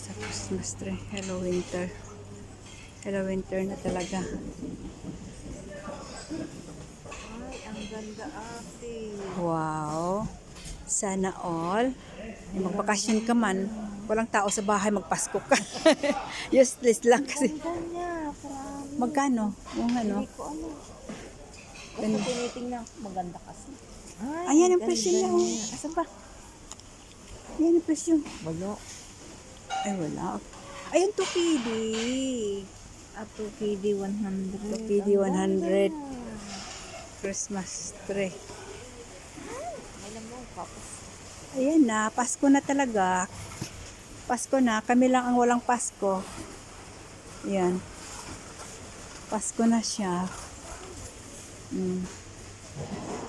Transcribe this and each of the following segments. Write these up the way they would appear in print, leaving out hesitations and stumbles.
sa Christmas tree. Hello winter. Hello winter na talaga. Ay, ang ganda ate. Wow. Sana all. Magbakasyon ka man. Walang tao sa bahay, magpasko ka. Useless lang kasi. Ganda niya, promise. Magkano? Yung ano? Hindi ko ano. Kasi tinitingnan ko, maganda kasi. Ay, Ayan ang presyo niya. Asan ba? Ayan ang presyo. Walo. Ay, wala. Ayun, 2KD. 2KD 100. 2KD 100. Christmas tree. Alam mo, kapos. Ayan na, Pasko na talaga. Pasko na, kami lang ang walang Pasko. Ayan. Pasko na siya.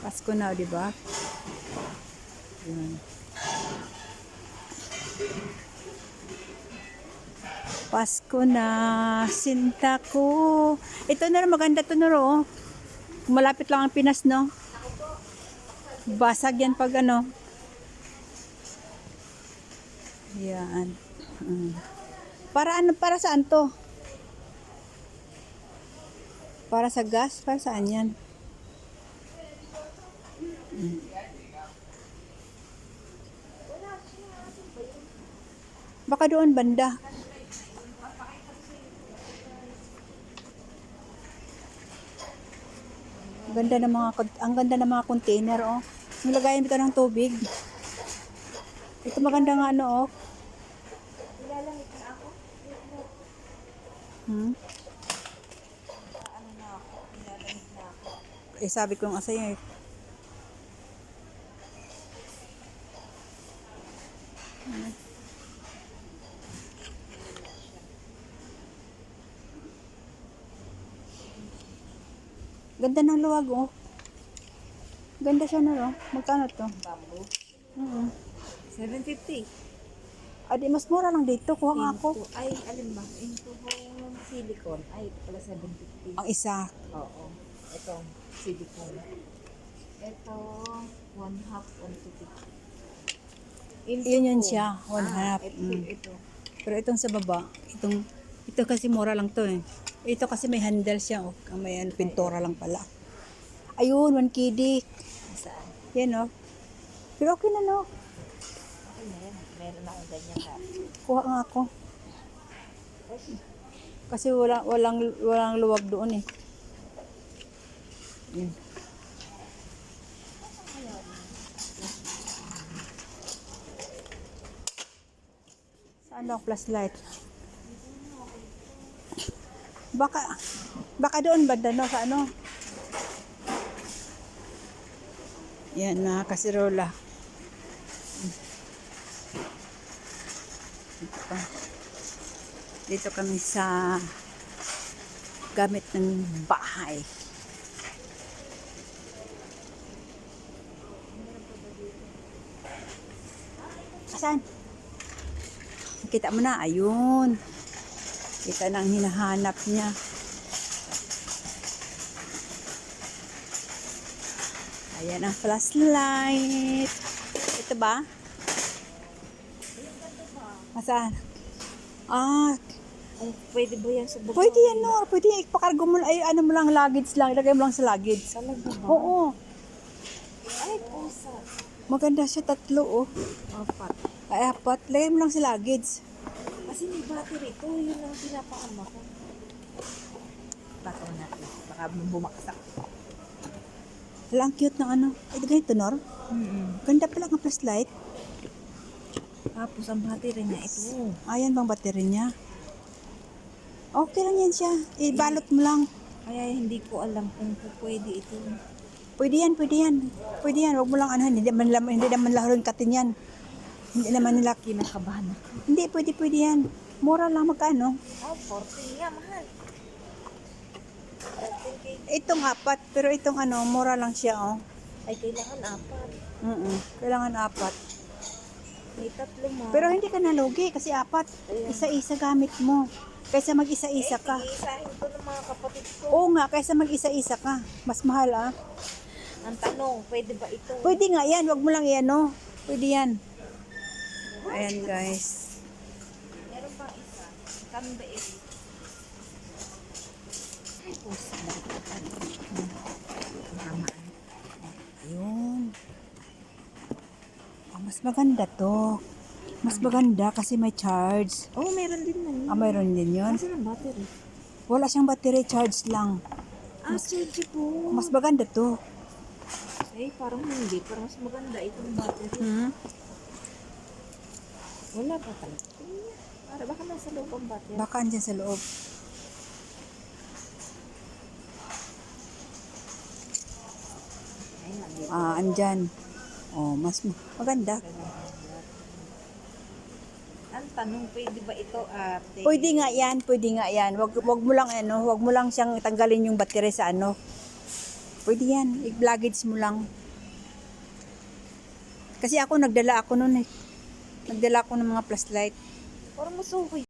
Pasko na, di ba? Ayan. Pasko na, sinta ko. Ito na maganda to na ro. Malapit lang ang Pinas, no? Basag yan pag ano. Yan. Para ano, para saan to? Para sa gas? Para saan yan? Baka doon banda. Ganda ng mga, ang ganda ng mga container, oh. Nilagayan dito ng tubig. Ito maganda nga ano, oh. Nilalamig na ako. Ano na ako? Nilalamig na ako. Eh, sabi ko nga sa'yo, eh. Ganda ng luwag, oh. Ganda siya na, oh. Magkano to? Bamboo. 750. Adi, mas mura lang dito. Kuha nga ako. Ay, alin ba? Into home silicone. Ay, ito pala 750. Ang isa. Oo. Ito, silicone. Ito, 1/2, 150. Yun yun siya. 1/2. Ito. Pero itong sa baba, ito kasi mura lang to, eh. Ito kasi may handle siya, oh. May pintura lang pala. Ayun, 1KD. Saan? Yan, oh. Pero okay na, no? Okay na yan. Meron akong ganyan ka. Kuha nga ako. Kasi walang luwag doon, eh. Yan. Saan daw ang flashlight? Baka doon banda, no? Sa ano? Yan, mga kasirola. Dito kami sa gamit ng bahay. Saan? Kita mo na, ayun. Kita na ang hinahanap niya. Ayan ang flashlight. Ito ba? Saan? Ah, Ay, pwede ba yan sa baba? pwede yan, no? Pwede yan. Ipakargo mo lang. Ay, ano mo lang, luggage lang. Ilagay mo lang sa luggage. Talaga ba? Oo. Ay, pusa. Maganda siya, 3, oh. 4. Ay, 4. Lagay mo lang sa luggage. Kasi may battery ito. Yun ang pinapaama ko. Baka mo natin. Baka bumaksak. Wala, ang cute ng ano. Ay, ganito, Nor. Ganda pala ang flashlight. Tapos ang battery niya ito. Ayan bang battery niya? Okay lang yan siya. Ibalot mo lang. Kaya hindi ko alam kung pwede ito. Pwede yan, pwede yan. Pwede yan. Huwag mo lang ano. Hindi naman lahurin katin yan. Hindi naman nila. Kinakabahan ako. Hindi, pwede yan. Mura lang, magkano? Oh, 40 nga, mahal. Itong 4, pero itong ano, mura lang siya, oh. Ay, kailangan 4. Kailangan 4. May 3 mo. Pero hindi ka nalugi kasi 4. Isa-isa gamit mo. Kaysa mag-isa-isa ka. Iisahin ko ng mga kapatid ko. Oo nga, kaysa mag-isa-isa ka. Mas mahal, ah. Ang tanong, pwede ba ito? Pwede nga yan. Huwag mo lang yan, oh. Pwede yan. Ayan, guys. Meron Kanda eh. Tapos, mahamaan. Ayun. Ah, mas maganda to. Mas maganda kasi may charge. Oh, meron din man. Ah, mayroon din yun. Kasi ng battery. Wala siyang battery, charge lang. Ah, charge po. Mas maganda to. Eh, parang hindi. Parang mas maganda itong battery. Hmm? Wala pa talaga. Para baka nasa loob ang battery. Baka andyan sa loob. Ay, nandito. Ah, andyan. Oh, mas maganda. Ang tanong, pwede ba ito, ate? Pwede nga yan, pwede nga yan. Wag mo lang ano, wag mo lang siyang tanggalin yung battery sa ano. Pwede yan, i-luggage mo lang. Kasi ako nagdala ako noon eh. Nagdala ako ng mga flashlight. Parang masukoy.